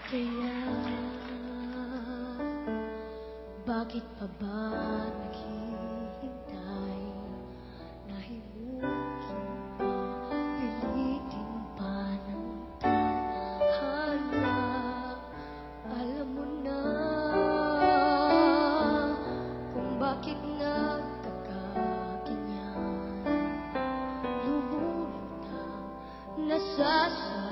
Kaya bakit pa ba naghihintay? Nahimukin pa, pilitin pa ng tadhana. Alam mo na kung bakit nagkakaganyan. Lubog na nasasaktan.